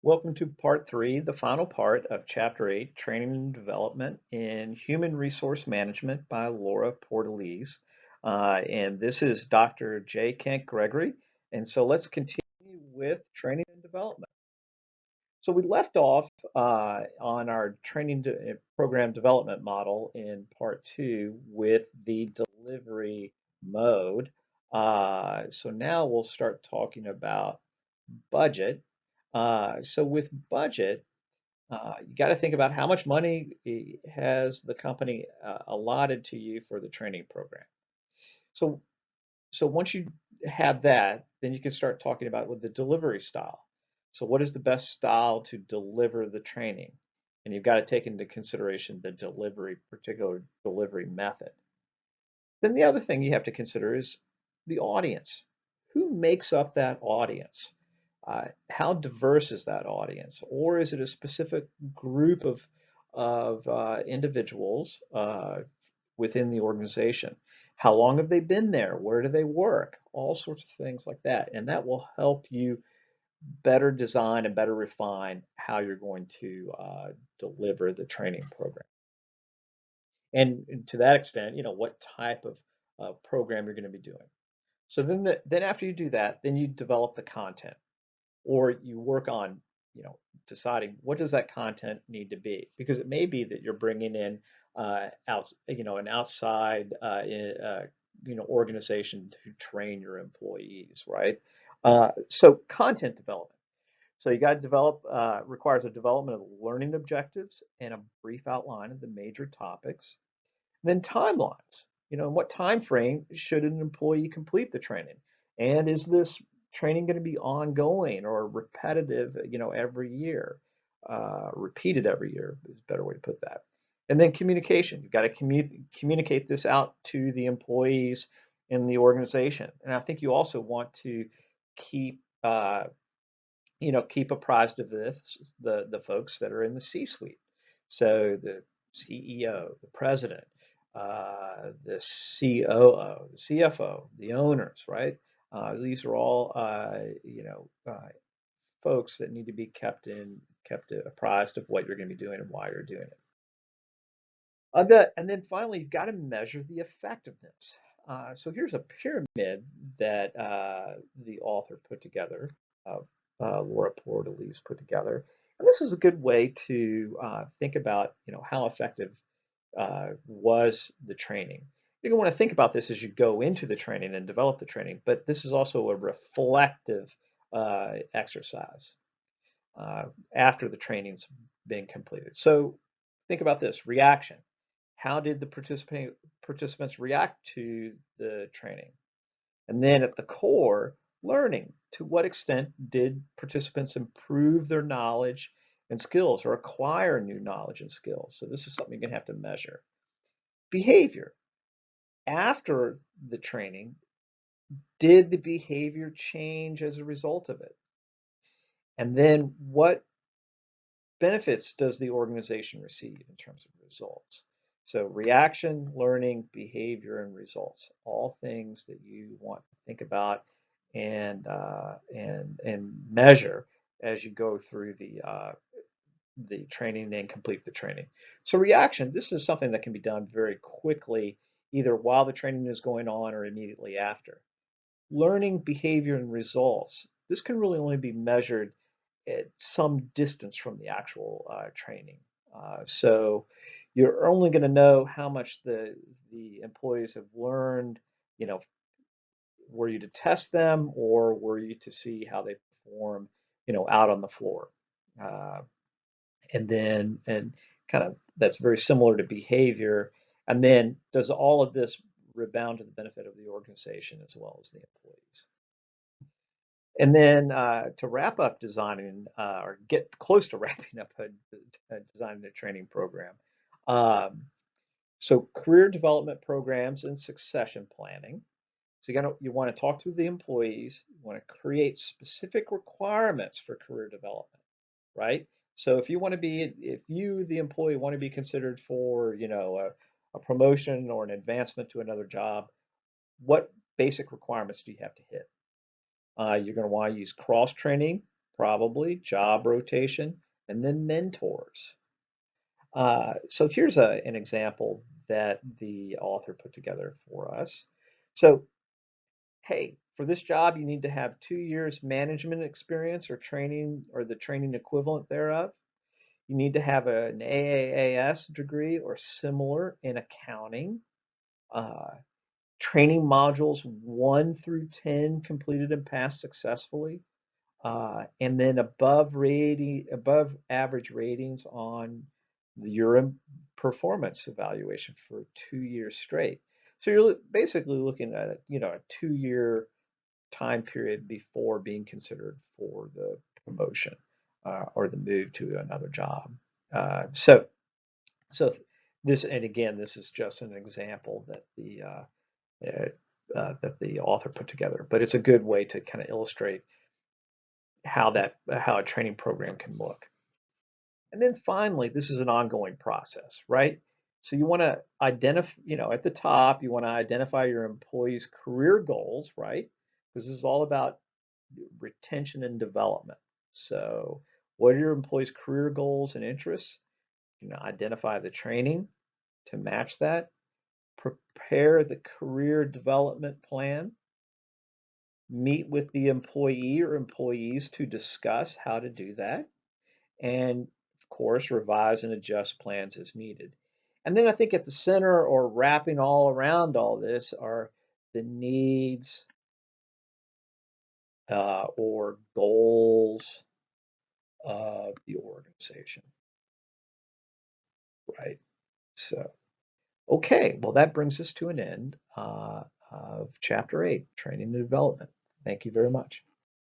Welcome to part three, the final part of chapter eight, Training and Development in Human Resource Management by Laura Portales. And this is Dr. J. Kent Gregory. And so let's continue with training and development. So we left off on our program development model in part two with the delivery mode. So now we'll start talking about budget. So with budget, you got to think about how much money has the company allotted to you for the training program. So, so once you have that, then you can start talking about with the delivery style. So what is the best style to deliver the training? And you've got to take into consideration the particular delivery method. Then the other thing you have to consider is the audience. Who makes up that audience? How diverse is that audience? Or is it a specific group of individuals within the organization? How long have they been there? Where do they work? All sorts of things like that. And that will help you better design and better refine how you're going to deliver the training program. And to that extent, what type of program you're going to be doing. So then after you do that, then you develop the content or you work on, deciding what does that content need to be? Because it may be that you're bringing in an outside, organization to train your employees, right? So content development. So you got to develop, requires a development of learning objectives and a brief outline of the major topics. Then timelines. In what time frame should an employee complete the training? And is this training going to be ongoing or repetitive, every year? Repeated every year is a better way to put that. And then communication. You've got to communicate this out to the employees in the organization. And I think you also want to keep, keep apprised of this, the folks that are in the C-suite. So the CEO, the president, the COO, the CFO, the owners, right? These are all, folks that need to be kept apprised of what you're going to be doing and why you're doing it. And then finally, you've got to measure the effectiveness. So here's a pyramid that the author put together, Laura Portales put together. And this is a good way to think about, how effective was the training. You're going to want to think about this as you go into the training and develop the training, but this is also a reflective exercise after the training's been completed. So think about this reaction. How did the participants react to the training? And then at the core, learning. To what extent did participants improve their knowledge and skills or acquire new knowledge and skills? So this is something you're going to have to measure. Behavior. After the training, did the behavior change as a result of it? And then what benefits does the organization receive in terms of results? So reaction, learning, behavior, and results, all things that you want to think about and measure as you go through the training and complete the training. So reaction, this is something that can be done very quickly, either while the training is going on or immediately after. Learning, behavior, and results, this can really only be measured at some distance from the actual training. So you're only going to know how much the employees have learned, you know, were you to test them or were you to see how they perform, out on the floor? Uh, and kind of that's very similar to behavior. And then does all of this rebound to the benefit of the organization as well as the employees? And then to wrap up designing or get close to wrapping up designing a training program. Um, so career development programs and succession planning. So you want to talk to the employees, you want to create specific requirements for career development, right? So if you, the employee, want to be considered for, a promotion or an advancement to another job, what basic requirements do you have to hit? You're going to want to use cross training probably, job rotation, and then mentors. So here's an example that the author put together for us. So, hey, for this job, you need to have 2 years management experience or training or the training equivalent thereof. You need to have an AAAS degree or similar in accounting. Uh, Training modules 1 through 10 completed and passed successfully. And then above average ratings on the urine performance evaluation for 2 years straight. So you're basically looking at a 2 year time period before being considered for the promotion or the move to another job. So this, and again, this is just an example that the author put together, but it's a good way to kind of illustrate how a training program can look. And then finally, this is an ongoing process, right? So you want to identify, at the top, you want to identify your employees' career goals, right? Because this is all about retention and development. So what are your employees' career goals and interests? Identify the training to match that. Prepare the career development plan. Meet with the employee or employees to discuss how to do that, and of course, revise and adjust plans as needed. And then I think at the center or wrapping all around all this are the needs or goals of the organization, right? So, okay, well, that brings us to an end of Chapter 8, Training and Development. Thank you very much.